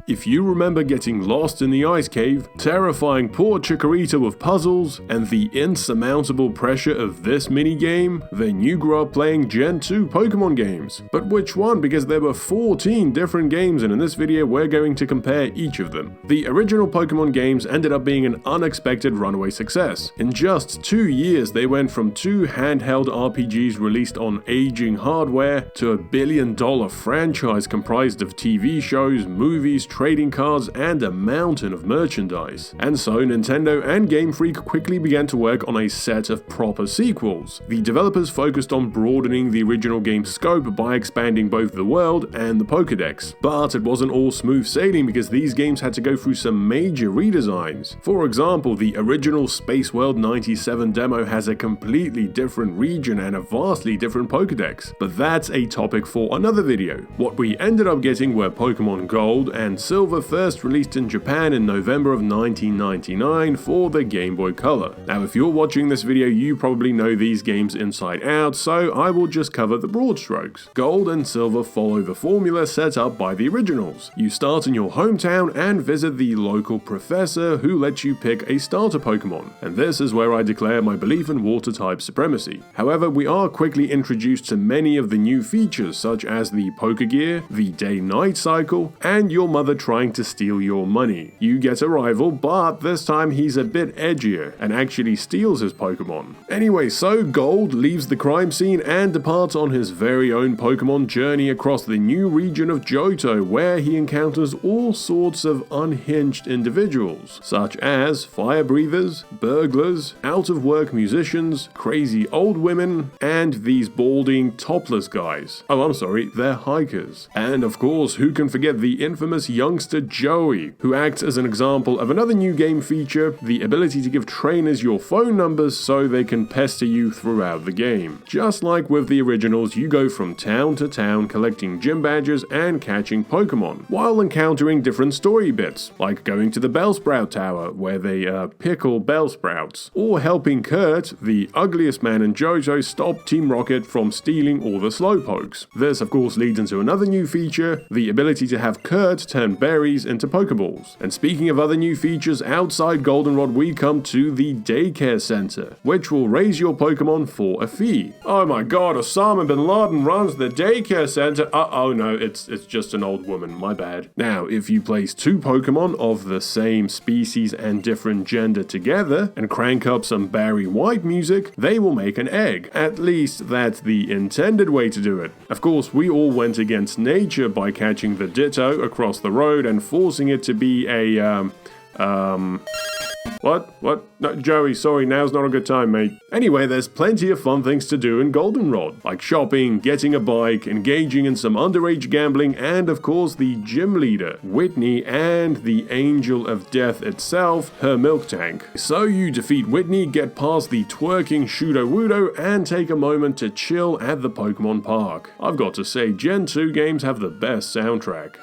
If you remember getting lost in the ice cave, terrifying poor Chikorita with puzzles, and the insurmountable pressure of this minigame, then you grew up playing Gen 2 Pokemon games. But which one? Because there were 14 different games, and in this video we're going to compare each of them. The original Pokemon games ended up being an unexpected runaway success. In just 2 years they went from 2 handheld RPGs released on aging hardware to a billion-dollar franchise comprised of TV shows, movies, trading cards, and a mountain of merchandise. And so Nintendo and Game Freak quickly began to work on a set of proper sequels. The developers focused on broadening the original game's scope by expanding both the world and the Pokédex. But it wasn't all smooth sailing because these games had to go through some major redesigns. For example, the original Space World 97 demo has a completely different region and a vastly different Pokédex, but that's a topic for another video. What we ended up getting were Pokemon Gold and Silver, first released in Japan in November of 1999 for the Game Boy Color. Now if you're watching this video you probably know these games inside out, so I will just cover the broad strokes. Gold and Silver follow the formula set up by the originals. You start in your hometown and visit the local professor who lets you pick a starter Pokemon, and this is where I declare my belief in water type supremacy. However, we are quickly introduced to many of the new features such as the Pokegear, the day-night cycle, and your mother trying to steal your money. You get a rival, but this time he's a bit edgier and actually steals his Pokemon. Anyway, so Gold leaves the crime scene and departs on his very own Pokemon journey across the new region of Johto, where he encounters all sorts of unhinged individuals, such as fire breathers, burglars, out-of-work musicians, crazy old women, and these balding, topless guys. Oh, I'm sorry, they're hikers. And of course, who can forget the infamous youngster Joey, who acts as an example of another new game feature, the ability to give trainers your phone numbers so they can pester you throughout the game. Just like with the originals, you go from town to town collecting gym badges and catching Pokemon, while encountering different story bits, like going to the Bellsprout Tower, where they pickle Bellsprouts, or helping Kurt, the ugliest man in Johto, stop Team Rocket from stealing all the Slowpokes. This of course leads into another new feature, the ability to have Kurt turn berries into Pokeballs. And speaking of other new features, outside Goldenrod we come to the Daycare Center, which will raise your Pokemon for a fee. Oh my god, Osama bin Laden runs the Daycare Center. Oh no, it's just an old woman, my bad. Now, if you place 2 Pokemon of the same species and different gender together and crank up some Barry White music, they will make an egg. At least that's the intended way to do it. Of course, we all went against nature by catching the Ditto across the road and forcing it to be a, What? No, Joey, sorry, now's not a good time, mate. Anyway, there's plenty of fun things to do in Goldenrod, like shopping, getting a bike, engaging in some underage gambling, and of course the gym leader, Whitney, and the Angel of Death itself, her milk tank. So you defeat Whitney, get past the twerking Shudo-Wudo, and take a moment to chill at the Pokemon Park. I've got to say, Gen 2 games have the best soundtrack.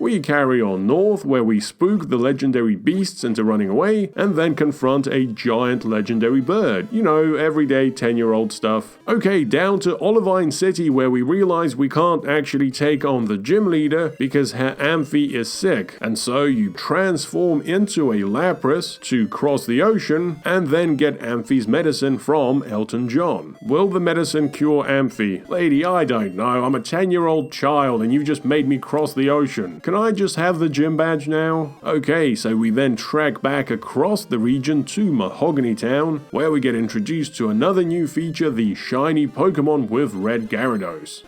We carry on north, where we spook the legendary beasts into running away, and then confront a giant legendary bird. You know, everyday 10-year-old stuff. Okay, down to Olivine City, where we realize we can't actually take on the gym leader because her Amphy is sick, and so you transform into a Lapras to cross the ocean, and then get Amphy's medicine from Elton John. Will the medicine cure Amphy? Lady, I don't know, I'm a 10-year-old child and you just made me cross the ocean. Can I just have the gym badge now? Okay, so we then trek back across the region to Mahogany Town, where we get introduced to another new feature, the shiny Pokemon with red Gyarados.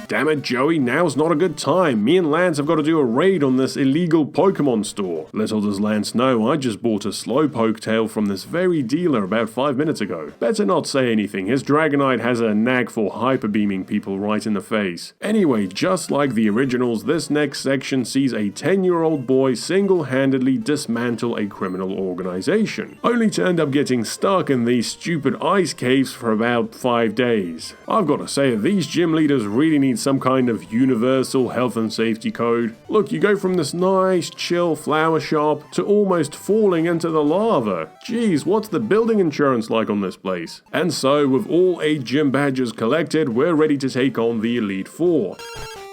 Damn it, Joey, now's not a good time. Me and Lance have got to do a raid on this illegal Pokemon store. Little does Lance know, I just bought a Slowpoke tail from this very dealer about 5 minutes ago. Better not say anything, his Dragonite has a knack for hyper-beaming people right in the face. Anyway, just like the originals, this next section sees a 10-year-old boy single-handedly dismantle a criminal organization, only to end up getting stuck in these stupid ice caves for about 5 days. I've got to say, these gym leaders really need need some kind of universal health and safety code. Look, you go from this nice, chill flower shop to almost falling into the lava. Geez, what's the building insurance like on this place? And so, with all 8 gym badges collected, we're ready to take on the Elite Four.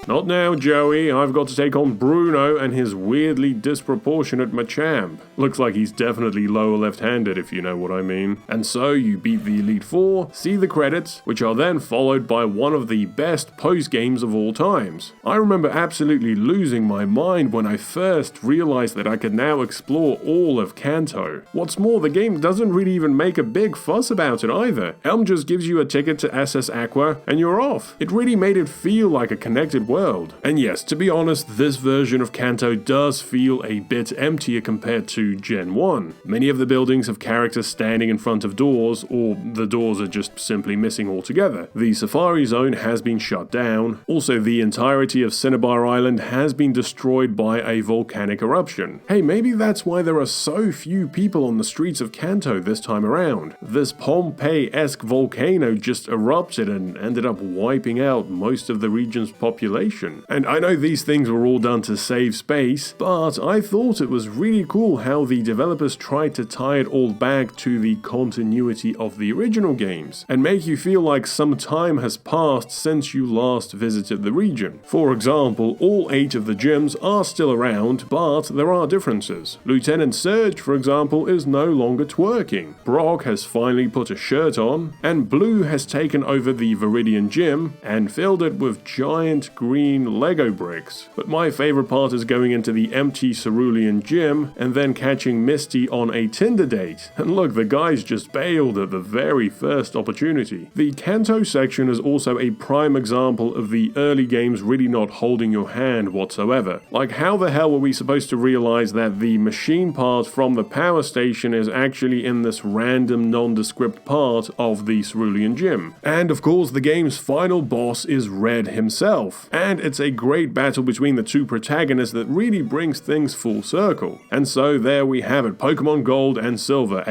Not now, Joey. I've got to take on Bruno and his weirdly disproportionate Machamp. Looks like he's definitely lower left-handed, if you know what I mean. And so you beat the Elite Four, see the credits, which are then followed by one of the best post-games of all times. I remember absolutely losing my mind when I first realized that I could now explore all of Kanto. What's more, the game doesn't really even make a big fuss about it either. Elm just gives you a ticket to SS Aqua, and you're off. It really made it feel like a connected world. And yes, to be honest, this version of Kanto does feel a bit emptier compared to Gen 1. Many of the buildings have characters standing in front of doors, or the doors are just simply missing altogether. The Safari Zone has been shut down. Also, the entirety of Cinnabar Island has been destroyed by a volcanic eruption. Hey, maybe that's why there are so few people on the streets of Kanto this time around. This Pompeii-esque volcano just erupted and ended up wiping out most of the region's population. And I know these things were all done to save space, but I thought it was really cool how the developers tried to tie it all back to the continuity of the original games, and make you feel like some time has passed since you last visited the region. For example, all 8 of the gyms are still around, but there are differences. Lieutenant Surge, for example, is no longer twerking. Brock has finally put a shirt on, and Blue has taken over the Viridian Gym and filled it with giant green Lego bricks. But my favorite part is going into the empty Cerulean Gym and then catching Misty on a Tinder date. And look, the guys just bailed at the very first opportunity. The Kanto section is also a prime example of the early games really not holding your hand whatsoever. Like, how the hell were we supposed to realize that the machine part from the power station is actually in this random nondescript part of the Cerulean Gym? And of course, the game's final boss is Red himself. And it's a great battle between the two protagonists that really brings things full circle. And so there we have it, Pokemon Gold and Silver,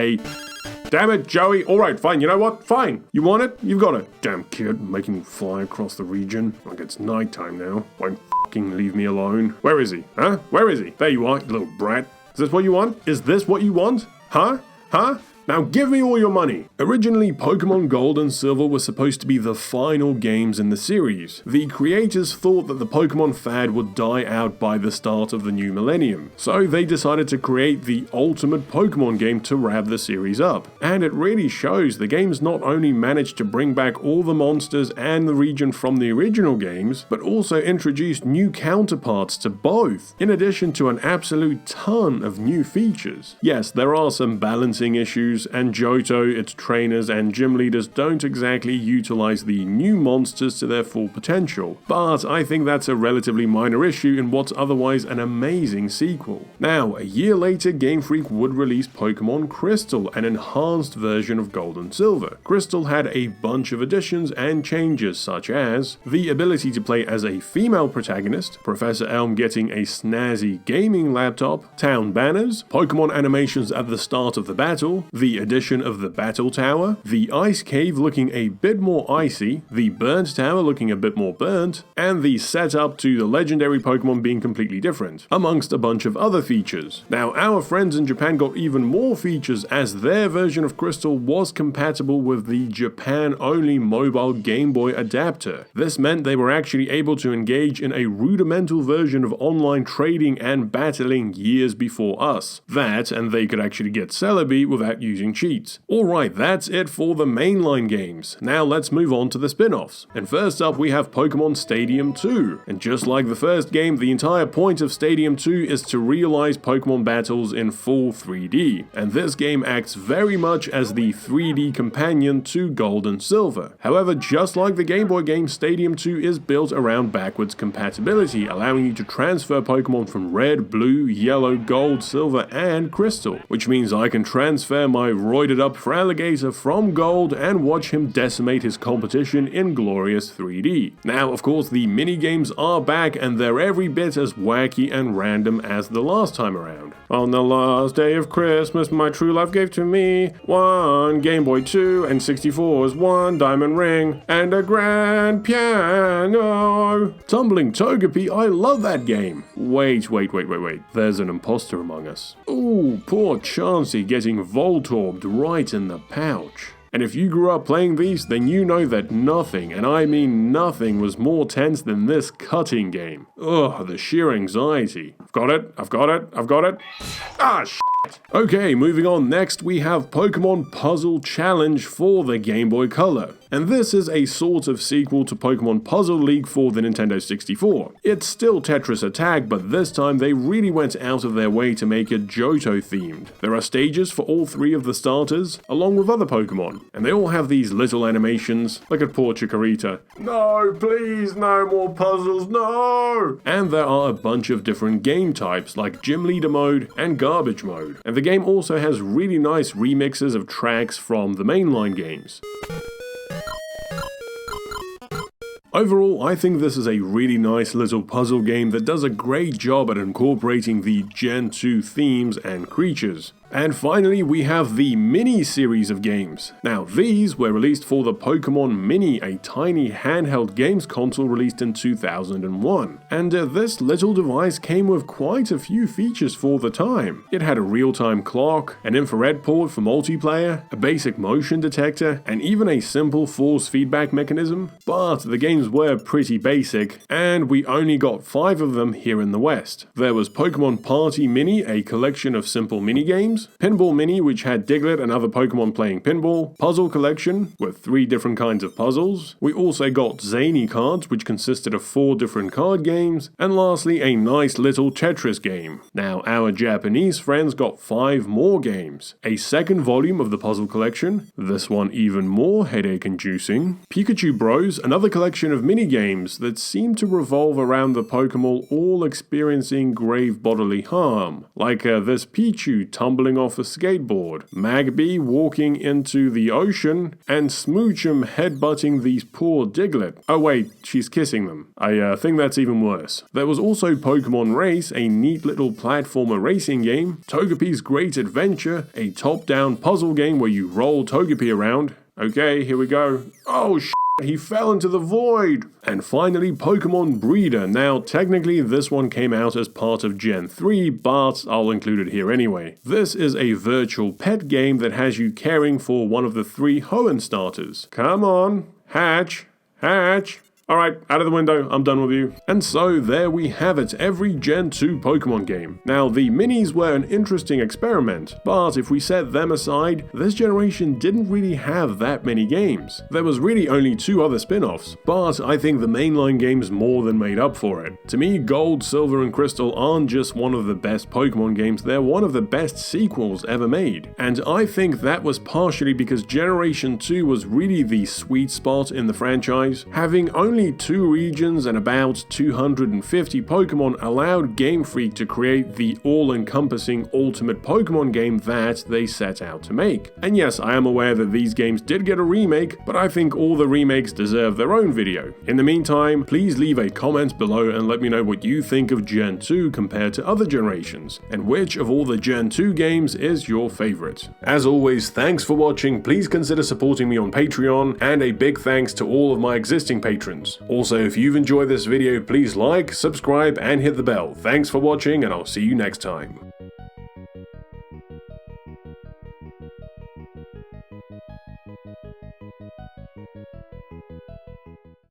Damn it, Joey. Alright, fine, you know what? Fine. You want it? You've got it. Damn kid, making me fly across the region. Like it's nighttime now. Won't f***ing leave me alone. Where is he? Huh? Where is he? There you are, you little brat. Is this what you want? Is this what you want? Huh? Huh? Now give me all your money! Originally, Pokemon Gold and Silver were supposed to be the final games in the series. The creators thought that the Pokemon fad would die out by the start of the new millennium, so they decided to create the ultimate Pokemon game to wrap the series up. And it really shows the games not only managed to bring back all the monsters and the region from the original games, but also introduced new counterparts to both, in addition to an absolute ton of new features. Yes, there are some balancing issues, and Johto, its trainers and gym leaders don't exactly utilize the new monsters to their full potential, but I think that's a relatively minor issue in what's otherwise an amazing sequel. Now, a year later, Game Freak would release Pokemon Crystal, an enhanced version of Gold and Silver. Crystal had a bunch of additions and changes, such as the ability to play as a female protagonist, Professor Elm getting a snazzy gaming laptop, town banners, Pokemon animations at the start of the battle, the addition of the Battle Tower, the Ice Cave looking a bit more icy, the Burnt Tower looking a bit more burnt, and the setup to the legendary Pokemon being completely different, amongst a bunch of other features. Now, our friends in Japan got even more features as their version of Crystal was compatible with the Japan-only mobile Game Boy adapter. This meant they were actually able to engage in a rudimental version of online trading and battling years before us. That, and they could actually get Celebi without using cheats. Alright, that's it for the mainline games. Now let's move on to the spin-offs. And first up we have Pokemon Stadium 2. And just like the first game, the entire point of Stadium 2 is to realize Pokemon battles in full 3D. And this game acts very much as the 3D companion to Gold and Silver. However, just like the Game Boy game, Stadium 2 is built around backwards compatibility, allowing you to transfer Pokemon from Red, Blue, Yellow, Gold, Silver, and Crystal. Which means I can transfer my my roided up Fraligator from gold and watch him decimate his competition in glorious 3D. Now, of course, the mini-games are back and they're every bit as wacky and random as the last time around. On the last day of Christmas, my true love gave to me 1 Game Boy 2 and 64's 1 diamond ring and a grand piano. Tumbling Togepi, I love that game. Wait. There's an imposter among us. Ooh, poor Chansey getting Voltorbed right in the pouch. And if you grew up playing these, then you know that nothing, and I mean nothing, was more tense than this cutting game. Ugh, the sheer anxiety. I've got it. Ah, shit. Okay, moving on. Next, we have Pokemon Puzzle Challenge for the Game Boy Color. And this is a sort of sequel to Pokemon Puzzle League for the Nintendo 64. It's still Tetris Attack, but this time they really went out of their way to make it Johto themed. There are stages for all 3 of the starters, along with other Pokemon, and they all have these little animations. Look at poor Chikorita. No, please, no more puzzles, no! And there are a bunch of different game types, like Gym Leader mode and Garbage mode. And the game also has really nice remixes of tracks from the mainline games. Overall, I think this is a really nice little puzzle game that does a great job at incorporating the Gen 2 themes and creatures. And finally, we have the Mini series of games. Now, these were released for the Pokemon Mini, a tiny handheld games console released in 2001. And this little device came with quite a few features for the time. It had a real-time clock, an infrared port for multiplayer, a basic motion detector, and even a simple force feedback mechanism. But the games were pretty basic, and we only got 5 of them here in the West. There was Pokemon Party Mini, a collection of simple mini-games, Pinball Mini, which had Diglett and other Pokemon playing pinball, Puzzle Collection, with 3 different kinds of puzzles. We also got Zany cards, which consisted of 4 different card games, and lastly, a nice little Tetris game. Now, our Japanese friends got 5 more games. A second volume of the Puzzle Collection, this one even more headache-inducing, Pikachu Bros, another collection of mini-games that seem to revolve around the Pokemon all experiencing grave bodily harm, like this Pichu tumbling off a skateboard, Magby walking into the ocean, and Smoochum headbutting these poor Diglett. Oh wait, she's kissing them. I think that's even worse. There was also Pokemon Race, a neat little platformer racing game, Togepi's Great Adventure, a top-down puzzle game where you roll Togepi around. Okay, here we go. Oh shit, he fell into the void! And finally, Pokemon Breeder. Now, technically, this one came out as part of Gen 3, but I'll include it here anyway. This is a virtual pet game that has you caring for one of the 3 Hoenn starters. Come on, hatch, hatch. Alright, out of the window, I'm done with you. And so there we have it, every Gen 2 Pokemon game. Now, the minis were an interesting experiment, but if we set them aside, this generation didn't really have that many games. There was really only 2 other spin-offs, but I think the mainline games more than made up for it. To me, Gold, Silver, and Crystal aren't just one of the best Pokemon games, they're one of the best sequels ever made. And I think that was partially because Generation 2 was really the sweet spot in the franchise. Having only 2 regions and about 250 Pokemon allowed Game Freak to create the all-encompassing ultimate Pokemon game that they set out to make. And yes, I am aware that these games did get a remake, but I think all the remakes deserve their own video. In the meantime, please leave a comment below and let me know what you think of Gen 2 compared to other generations, and which of all the Gen 2 games is your favorite. As always, thanks for watching, please consider supporting me on Patreon, and a big thanks to all of my existing patrons. Also, if you've enjoyed this video, please like, subscribe, and hit the bell. Thanks for watching, and I'll see you next time.